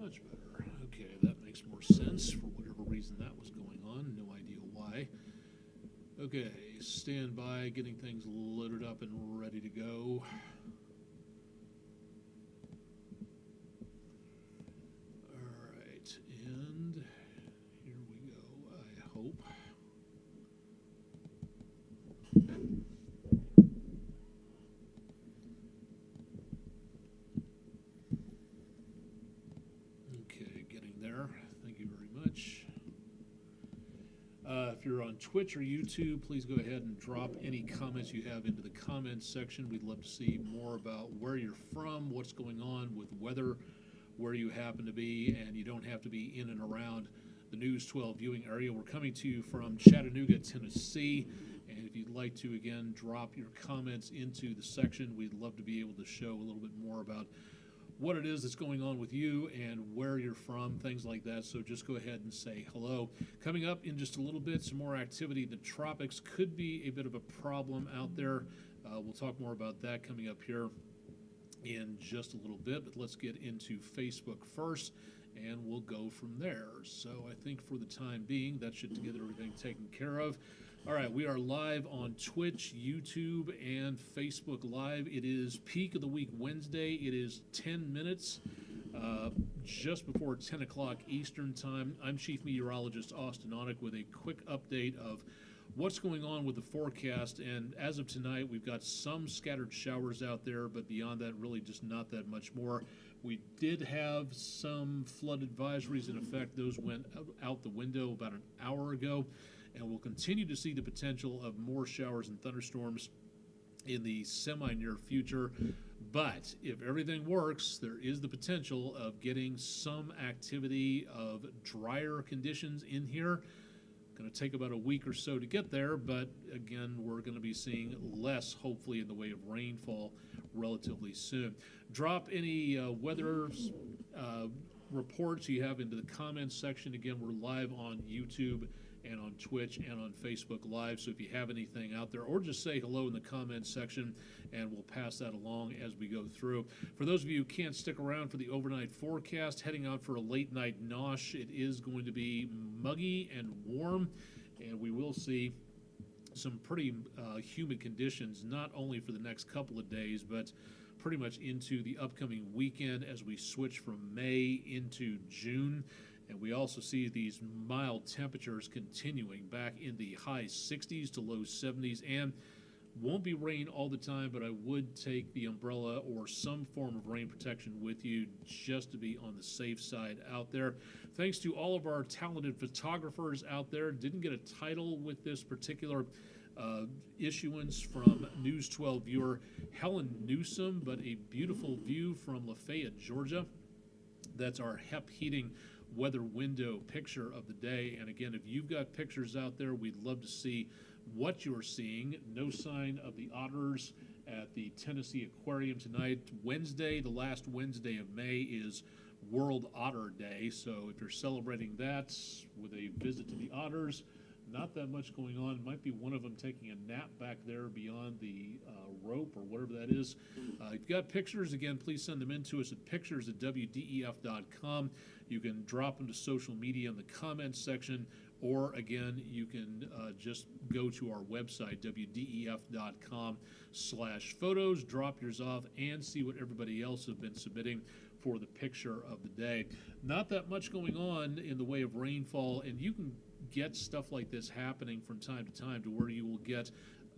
much better. Okay, that makes more sense for whatever reason that was going on. No idea why. Okay, stand by, getting things loaded up and ready to go. All right, and here we go, I hope. Okay, getting there. Thank you very much. If you're on Twitch or YouTube, please go ahead and drop any comments you have into the comments section. We'd love to see more about where you're from, what's going on with weather, where you happen to be, and you don't have to be in and around the News 12 viewing area. We're coming to you from Chattanooga, Tennessee, and if you'd like to, again, drop your comments into the section, we'd love to be able to show a little bit more about what it is that's going on with you and where you're from, things like that. So just go ahead and say hello. Coming up in just a little bit, some more activity in the tropics. Could be a bit of a problem out there. We'll talk more about that coming up here in just a little bit, but let's get into Facebook first, and we'll go from there. So I think for the time being, that should get everything taken care of. All right, we are live on Twitch, YouTube, and Facebook Live. It is Peak of the Week Wednesday. It is 10 minutes, just before 10 o'clock Eastern Time. I'm Chief Meteorologist Austin Onick with a quick update of what's going on with the forecast. And as of tonight, we've got some scattered showers out there, but beyond that, really just not that much more. We did have some flood advisories in effect. Those went out the window about an hour ago. And we'll continue to see the potential of more showers and thunderstorms in the semi-near future. But if everything works, there is the potential of getting some activity of drier conditions in here. Going to take about a week or so to get there, but again, we're going to be seeing less, hopefully, in the way of rainfall relatively soon. Drop any weather reports you have into the comments section. Again, we're live on YouTube and on Twitch and on Facebook Live. So if you have anything out there, or just say hello in the comments section, and we'll pass that along as we go through. For those of you who can't stick around for the overnight forecast, heading out for a late night nosh, it is going to be muggy and warm, and we will see some pretty humid conditions, not only for the next couple of days, but pretty much into the upcoming weekend as we switch from May into June. And we also see these mild temperatures continuing back in the high 60s to low 70s, and won't be rain all the time, but I would take the umbrella or some form of rain protection with you just to be on the safe side out there. Thanks to all of our talented photographers out there. Didn't get a title with this particular issuance from News 12 viewer Helen Newsom, but a beautiful view from Lafayette, Georgia. That's our HEP Heating weather window picture of the day. And again, if you've got pictures out there, we'd love to see what you're seeing. No sign of the otters at the Tennessee Aquarium tonight. Wednesday, the last Wednesday of May, is World Otter Day. So if you're celebrating that with a visit to the otters, not that much going on. Might be one of them taking a nap back there beyond the rope or whatever that is. If you've got pictures, again, please send them in to us at pictures@wdef.com. You can drop them to social media in the comments section, or again, you can just go to our website, wdef.com/photos, drop yours off, and see what everybody else has been submitting for the picture of the day. Not that much going on in the way of rainfall, and you can get stuff like this happening from time to time to where you will get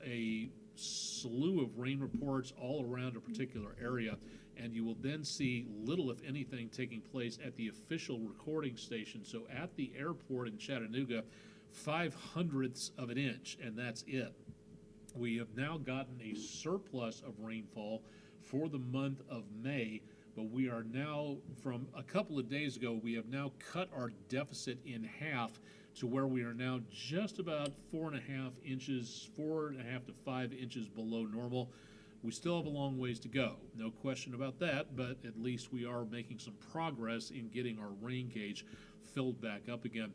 a slew of rain reports all around a particular area, and you will then see little, if anything, taking place at the official recording station. So at the airport in Chattanooga, 0.05 of an inch, and that's it. We have now gotten a surplus of rainfall for the month of May, but we are now, from a couple of days ago, we have now cut our deficit in half to where we are now just about 4.5 inches, 4.5 to 5 inches below normal. We still have a long ways to go, no question about that, but at least we are making some progress in getting our rain gauge filled back up again.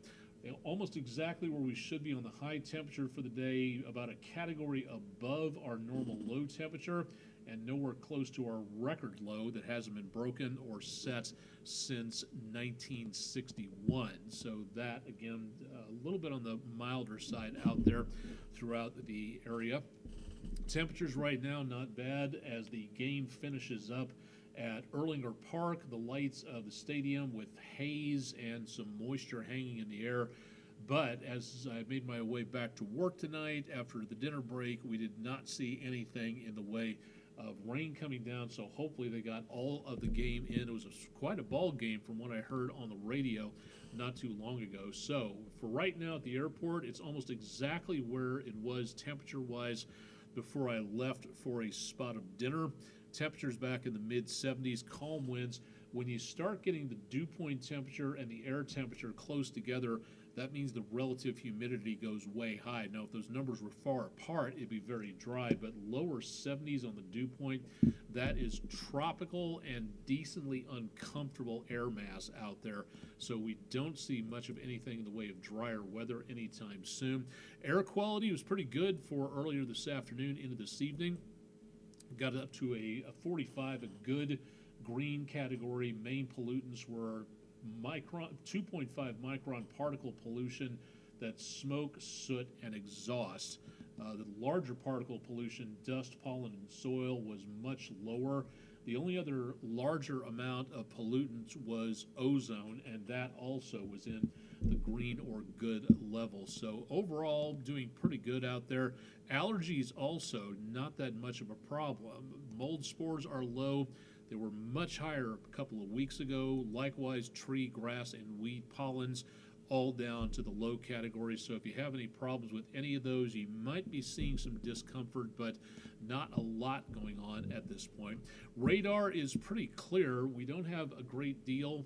Almost exactly where we should be on the high temperature for the day, about a category above our normal low temperature, and nowhere close to our record low that hasn't been broken or set since 1961. So that, again, a little bit on the milder side out there throughout the area. Temperatures right now not bad as the game finishes up at Erlanger Park, the lights of the stadium with haze and some moisture hanging in the air. But as I made my way back to work tonight after the dinner break, we did not see anything in the way of rain coming down, so hopefully they got all of the game in. It was quite a ball game from what I heard on the radio not too long ago. So for right now at the airport, it's almost exactly where it was temperature-wise before I left for a spot of dinner. Temperatures back in the mid-70s, calm winds. When you start getting the dew point temperature and the air temperature close together, that means the relative humidity goes way high. Now, if those numbers were far apart, it'd be very dry, but lower 70s on the dew point, that is tropical and decently uncomfortable air mass out there. So we don't see much of anything in the way of drier weather anytime soon. Air quality was pretty good for earlier this afternoon into this evening. Got up to a 45, a good green category. Main pollutants were 2.5 micron particle pollution, that's smoke, soot, and exhaust. The larger particle pollution, dust, pollen, and soil, was much lower. The only other larger amount of pollutants was ozone, and that also was in the green or good level. So overall, doing pretty good out there. Allergies also not that much of a problem. Mold spores are low. They were much higher a couple of weeks ago. Likewise, tree, grass, and weed pollens all down to the low category. So if you have any problems with any of those, you might be seeing some discomfort, but not a lot going on at this point. Radar is pretty clear. We don't have a great deal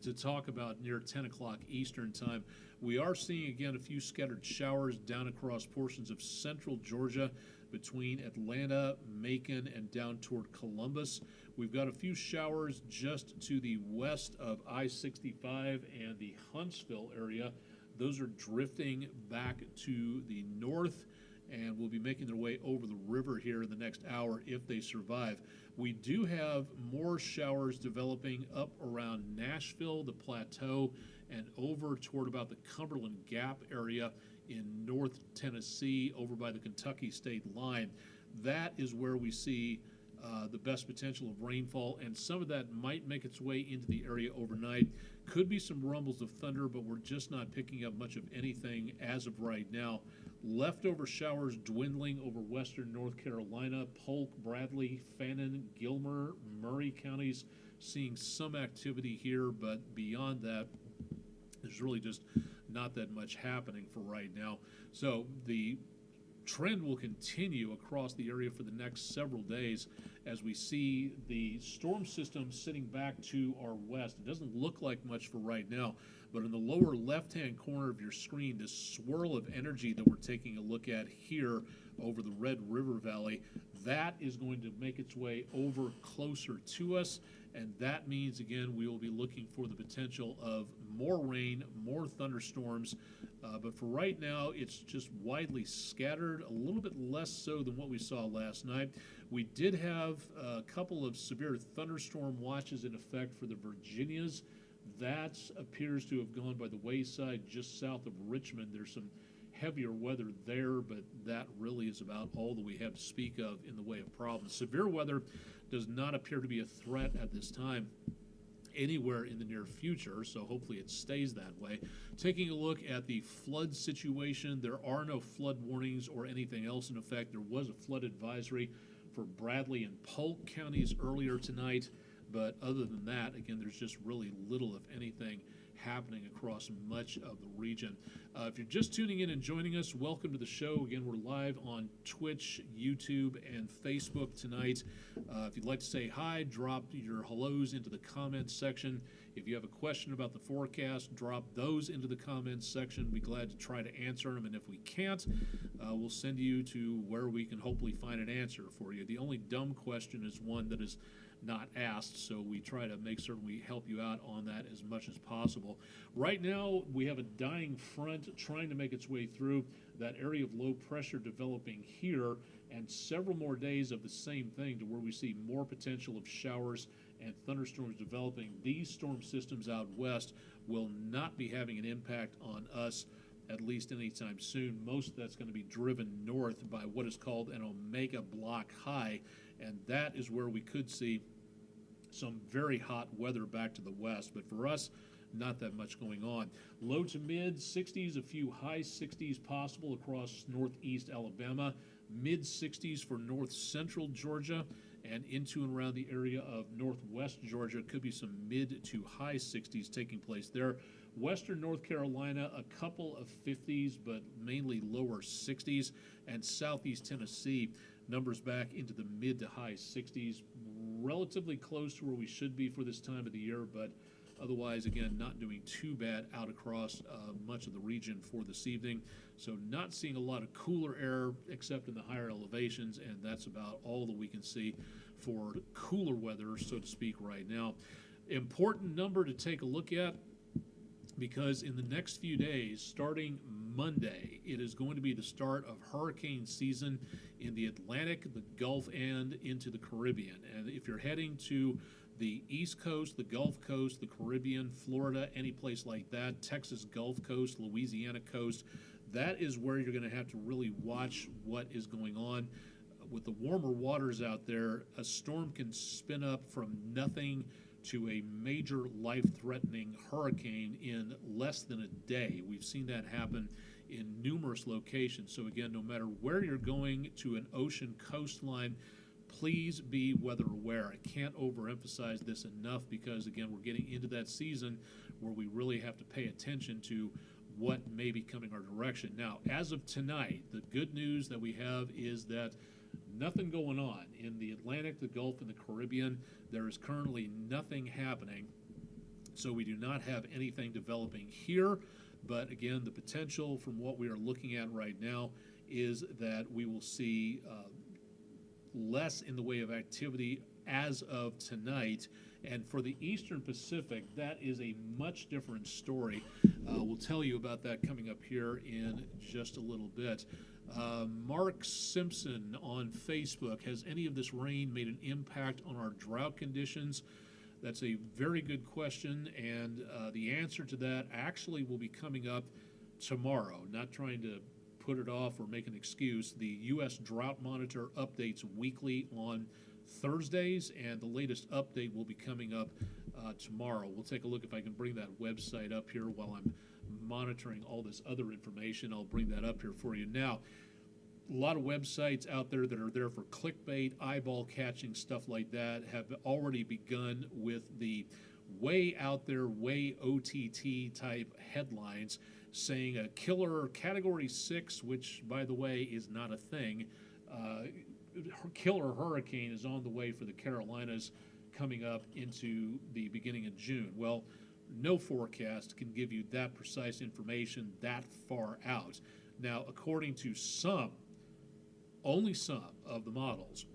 to talk about near 10 o'clock Eastern time. We are seeing, again, a few scattered showers down across portions of central Georgia between Atlanta, Macon, and down toward Columbus. We've got a few showers just to the west of I-65 and the Huntsville area. Those are drifting back to the north and will be making their way over the river here in the next hour if they survive. We do have more showers developing up around Nashville, the Plateau, and over toward about the Cumberland Gap area in North Tennessee, over by the Kentucky state line. That is where we see the best potential of rainfall, and some of that might make its way into the area overnight. Could be some rumbles of thunder, but we're just not picking up much of anything as of right now. Leftover showers dwindling over western North Carolina, Polk, Bradley, Fannin, Gilmer, Murray counties, seeing some activity here, but beyond that, there's really just not that much happening for right now. So the trend will continue across the area for the next several days as we see the storm system sitting back to our west. It doesn't look like much for right now, but in the lower left-hand corner of your screen, this swirl of energy that we're taking a look at here over the Red River Valley, that is going to make its way over closer to us, and that means, again, we will be looking for the potential of more rain, more thunderstorms, but for right now, it's just widely scattered, a little bit less so than what we saw last night. We did have a couple of severe thunderstorm watches in effect for the Virginias. That appears to have gone by the wayside just south of Richmond. There's some heavier weather there, but that really is about all that we have to speak of in the way of problems. Severe weather does not appear to be a threat at this time anywhere in the near future, so hopefully it stays that way. Taking a look at the flood situation, there are no flood warnings or anything else in effect. There was a flood advisory for Bradley and Polk counties earlier tonight, but other than that, again, there's just really little, if anything, happening across much of the region. If you're just tuning in and joining us, welcome to the show. Again, we're live on Twitch, YouTube, and Facebook tonight. If you'd like to say hi, drop your hellos into the comments section. If you have a question about the forecast, drop those into the comments section. We'll be glad to try to answer them, and if we can't, we'll send you to where we can hopefully find an answer for you. The only dumb question is one that is not asked, so we try to make certain we help you out on that as much as possible. Right now, we have a dying front trying to make its way through that area of low pressure developing here, and several more days of the same thing to where we see more potential of showers and thunderstorms developing. These storm systems out west will not be having an impact on us at least anytime soon. Most of that's going to be driven north by what is called an omega block high, and that is where we could see some very hot weather back to the west. But for us, not that much going on. Low to mid 60s, a few high 60s possible across northeast Alabama, mid 60s for north central Georgia, and into and around the area of northwest Georgia. Could be some mid to high 60s taking place there. Western North Carolina, a couple of 50s, but mainly lower 60s. And southeast Tennessee, numbers back into the mid to high 60s. Relatively close to where we should be for this time of the year, but otherwise, again, not doing too bad out across much of the region for this evening. So not seeing a lot of cooler air except in the higher elevations, and that's about all that we can see for cooler weather, so to speak, right now. Important number to take a look at, because in the next few days, starting Monday, it is going to be the start of hurricane season in the Atlantic, the Gulf, and into the Caribbean. And if you're heading to the East Coast, the Gulf Coast, the Caribbean, Florida, any place like that, Texas Gulf Coast, Louisiana coast, that is where you're going to have to really watch what is going on. With the warmer waters out there, a storm can spin up from nothing to a major life-threatening hurricane in less than a day. We've seen that happen in numerous locations. So again, no matter where you're going to an ocean coastline, please be weather aware. I can't overemphasize this enough, because again, we're getting into that season where we really have to pay attention to what may be coming our direction. Now, as of tonight, the good news that we have is that nothing going on in the Atlantic, the Gulf, and the Caribbean. There is currently nothing happening, so we do not have anything developing here. But again, the potential from what we are looking at right now is that we will see less in the way of activity as of tonight. And for the Eastern Pacific, that is a much different story. We'll tell you about that coming up here in just a little bit. Mark Simpson on Facebook, has any of this rain made an impact on our drought conditions? That's a very good question, and the answer to that actually will be coming up tomorrow. Not trying to put it off or make an excuse. The U.S. Drought Monitor updates weekly on Thursdays, and the latest update will be coming up tomorrow. We'll take a look if I can bring that website up here while I'm monitoring all this other information. I'll bring that up here for you. Now, a lot of websites out there that are there for clickbait, eyeball catching, stuff like that, have already begun with the way out there, way OTT type headlines saying a killer category 6, which by the way is not a thing. Killer hurricane is on the way for the Carolinas coming up into the beginning of June. Well, no forecast can give you that precise information that far out. Now, according to some, only some of the models,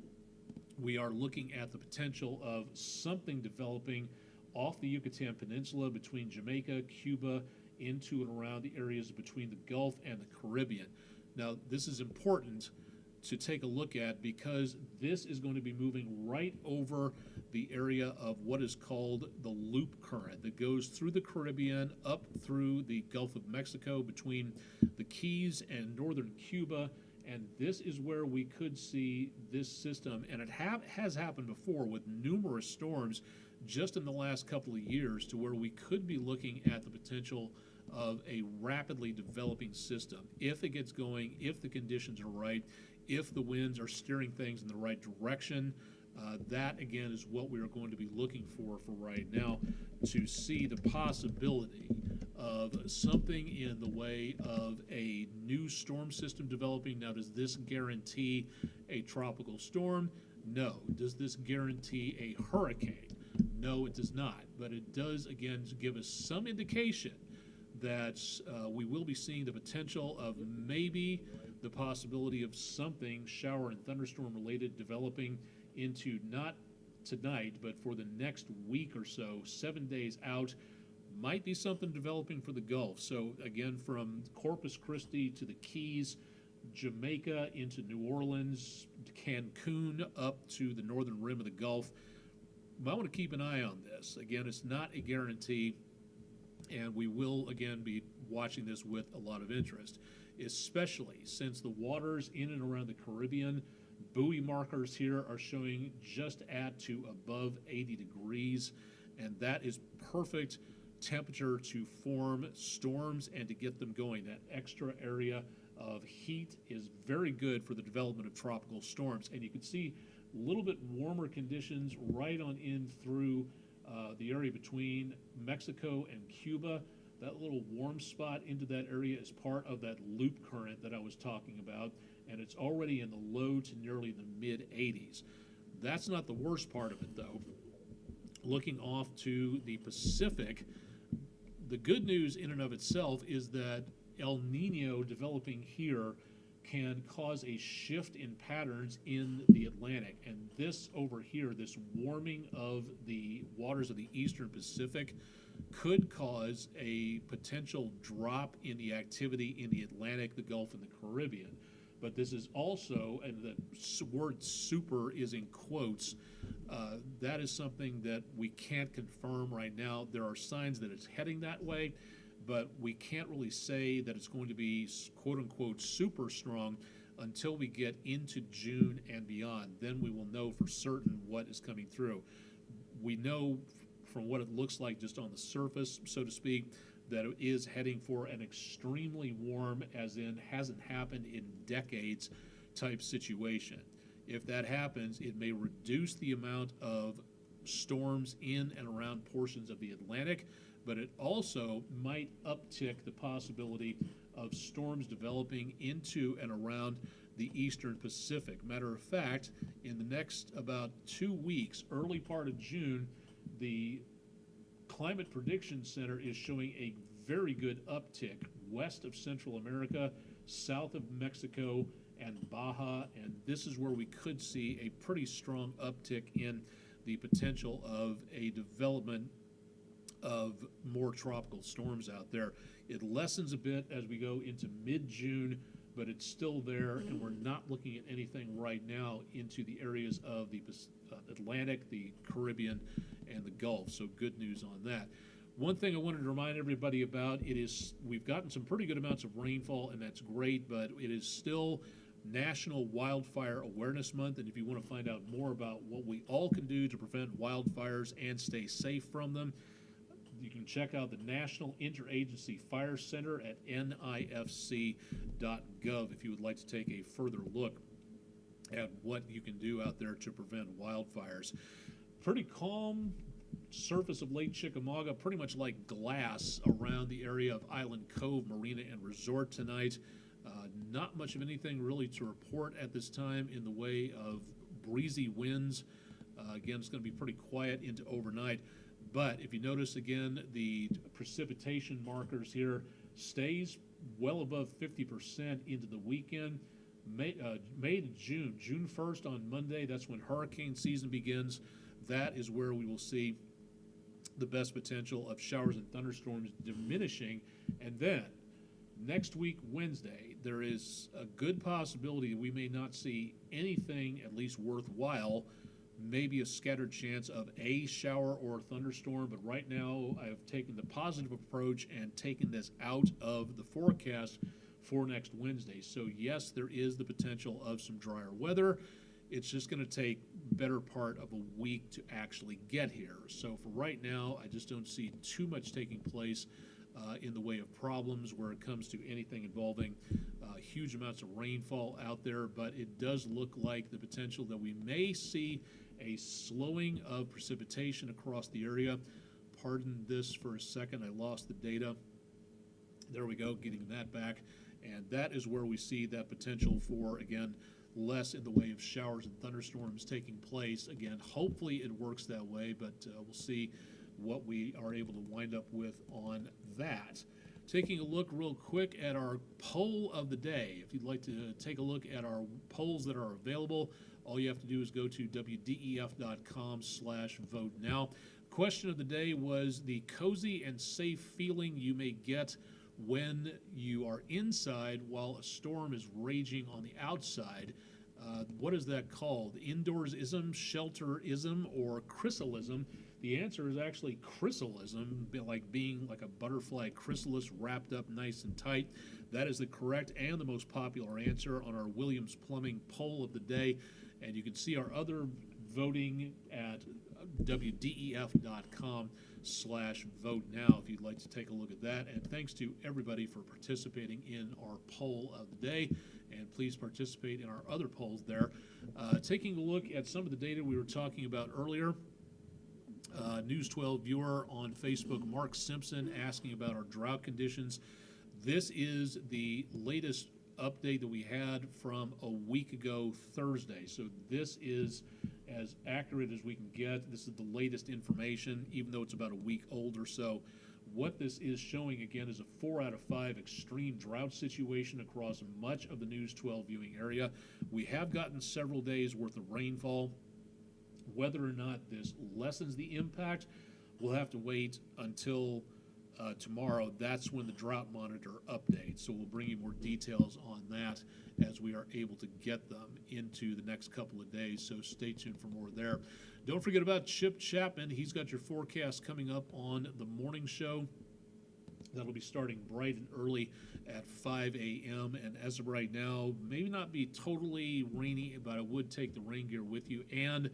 we are looking at the potential of something developing off the Yucatan Peninsula between Jamaica, Cuba, into and around the areas between the Gulf and the Caribbean. Now, this is important to take a look at, because this is going to be moving right over the area of what is called the loop current that goes through the Caribbean, up through the Gulf of Mexico, between the Keys and northern Cuba. And this is where we could see this system, and it has happened before with numerous storms just in the last couple of years, to where we could be looking at the potential of a rapidly developing system. If it gets going, if the conditions are right, if the winds are steering things in the right direction, that again is what we are going to be looking for right now, to see the possibility of something in the way of a new storm system developing. Now, does this guarantee a tropical storm? No. Does this guarantee a hurricane? No, it does not. But it does, again, give us some indication that we will be seeing the potential of maybe the possibility of something shower and thunderstorm related developing into not tonight, but for the next week or so, 7 days out, might be something developing for the Gulf. So again, from Corpus Christi to the Keys, Jamaica into New Orleans, Cancun up to the northern rim of the Gulf. I want to keep an eye on this. Again, it's not a guarantee, and we will again be watching this with a lot of interest, especially since the waters in and around the Caribbean, buoy markers here are showing just at to above 80 degrees, and that is perfect temperature to form storms and to get them going. That extra area of heat is very good for the development of tropical storms, and you can see a little bit warmer conditions right on in through the area between Mexico and Cuba. That little warm spot into that area is part of that loop current that I was talking about, and it's already in the low to nearly the mid 80s. That's not the worst part of it, though. Looking off to the Pacific, the good news in and of itself is that El Nino developing here can cause a shift in patterns in the Atlantic. And this over here, this warming of the waters of the eastern Pacific, could cause a potential drop in the activity in the Atlantic, the Gulf, and the Caribbean. But this is also, and the word super is in quotes, that is something that we can't confirm right now. There are signs that it's heading that way, but we can't really say that it's going to be quote-unquote super strong until we get into June and beyond. Then we will know for certain what is coming through. We know from what it looks like just on the surface, so to speak, that it is heading for an extremely warm, as in hasn't happened in decades, type situation. If that happens, it may reduce the amount of storms in and around portions of the Atlantic, but it also might uptick the possibility of storms developing into and around the eastern Pacific. Matter of fact, in the next about 2 weeks, early part of June, the Climate Prediction Center is showing a very good uptick west of Central America, south of Mexico, and Baja, and this is where we could see a pretty strong uptick in the potential of a development of more tropical storms out there. It lessens a bit as we go into mid-June, but it's still there, and we're not looking at anything right now into the areas of the Atlantic, the Caribbean, and the Gulf, so good news on that. One thing I wanted to remind everybody about, we've gotten some pretty good amounts of rainfall, and that's great, but it is still National Wildfire Awareness Month, and if you want to find out more about what we all can do to prevent wildfires and stay safe from them, you can check out the National Interagency Fire Center at nifc.gov if you would like to take a further look at what you can do out there to prevent wildfires. Pretty calm surface of Lake Chickamauga, pretty much like glass around the area of Island Cove Marina and Resort tonight. Not much of anything really to report at this time in the way of breezy winds. Again, it's going to be pretty quiet into overnight. But if you notice again, the precipitation markers here stays well above 50% into the weekend. May to June, June 1st on Monday, that's when hurricane season begins. That is where we will see the best potential of showers and thunderstorms diminishing. And then next week, Wednesday, there is a good possibility that we may not see anything at least worthwhile, maybe a scattered chance of a shower or a thunderstorm, but right now I have taken the positive approach and taken this out of the forecast for next Wednesday. So yes, there is the potential of some drier weather. It's just going to take better part of a week to actually get here. So for right now, I just don't see too much taking place in the way of problems where it comes to anything involving huge amounts of rainfall out there, but it does look like the potential that we may see a slowing of precipitation across the area. Pardon this for a second, I lost the data. There we go, getting that back. And that is where we see that potential for, again, less in the way of showers and thunderstorms taking place. Again, hopefully it works that way, but we'll see what we are able to wind up with on that. Taking a look real quick at our poll of the day. If you'd like to take a look at our polls that are available, all you have to do is go to wdef.com/vote now. Question of the day was the cozy and safe feeling you may get when you are inside while a storm is raging on the outside. What is that called? Indoorsism, shelterism, or chrysalism? The answer is actually chrysalism, like being like a butterfly chrysalis wrapped up nice and tight. That is the correct and the most popular answer on our Williams Plumbing poll of the day. And you can see our other voting at wdef.com/vote now if you'd like to take a look at that. And thanks to everybody for participating in our poll of the day. And please participate in our other polls there. Taking a look at some of the data we were talking about earlier. News 12 viewer on Facebook, Mark Simpson, asking about our drought conditions. This is the latest update that we had from a week ago Thursday. So this is as accurate as we can get. This is the latest information, even though it's about a week old or so. What this is showing, again, is a 4 out of 5 extreme drought situation across much of the News 12 viewing area. We have gotten several days worth of rainfall. Whether or not this lessens the impact, we'll have to wait until tomorrow. That's when the drought monitor updates. So we'll bring you more details on that as we are able to get them into the next couple of days. So stay tuned for more there. Don't forget about Chip Chapman. He's got your forecast coming up on the morning show. That'll be starting bright and early at 5 a.m. And as of right now, maybe not be totally rainy, but I would take the rain gear with you, and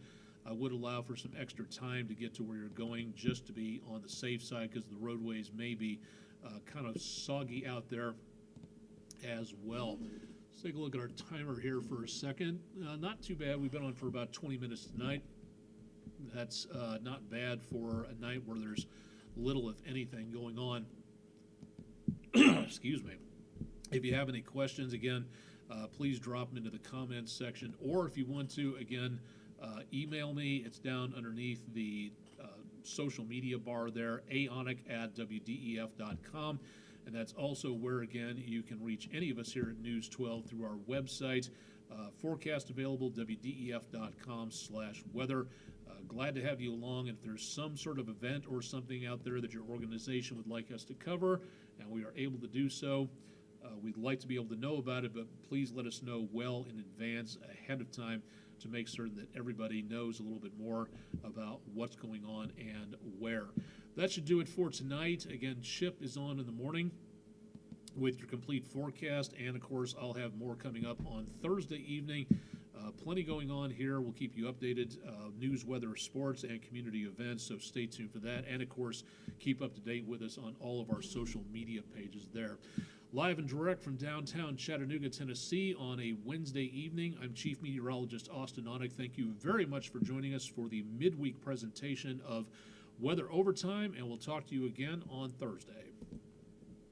I would allow for some extra time to get to where you're going, just to be on the safe side, because the roadways may be kind of soggy out there as well. Let's take a look at our timer here for a second. Not too bad. We've been on for about 20 minutes tonight. That's not bad for a night where there's little, if anything, going on. Excuse me. If you have any questions, again, please drop them into the comments section. Or if you want to, again, email me. It's down underneath the social media bar there, aonic@wdef.com. And that's also where, again, you can reach any of us here at News 12 through our website. Forecast available, wdef.com/weather. Glad to have you along. And if there's some sort of event or something out there that your organization would like us to cover, and we are able to do so, we'd like to be able to know about it, but please let us know well in advance, ahead of time, to make certain that everybody knows a little bit more about what's going on and where. That should do it for tonight. Again, Chip is on in the morning with your complete forecast, and of course I'll have more coming up on Thursday evening. Plenty going on here. We'll keep you updated, news, weather, sports, and community events, so stay tuned for that. And of course, keep up to date with us on all of our social media pages there. Live and direct from downtown Chattanooga, Tennessee on a Wednesday evening, I'm Chief Meteorologist Austin Onek. Thank you very much for joining us for the midweek presentation of Weather Overtime, and we'll talk to you again on Thursday.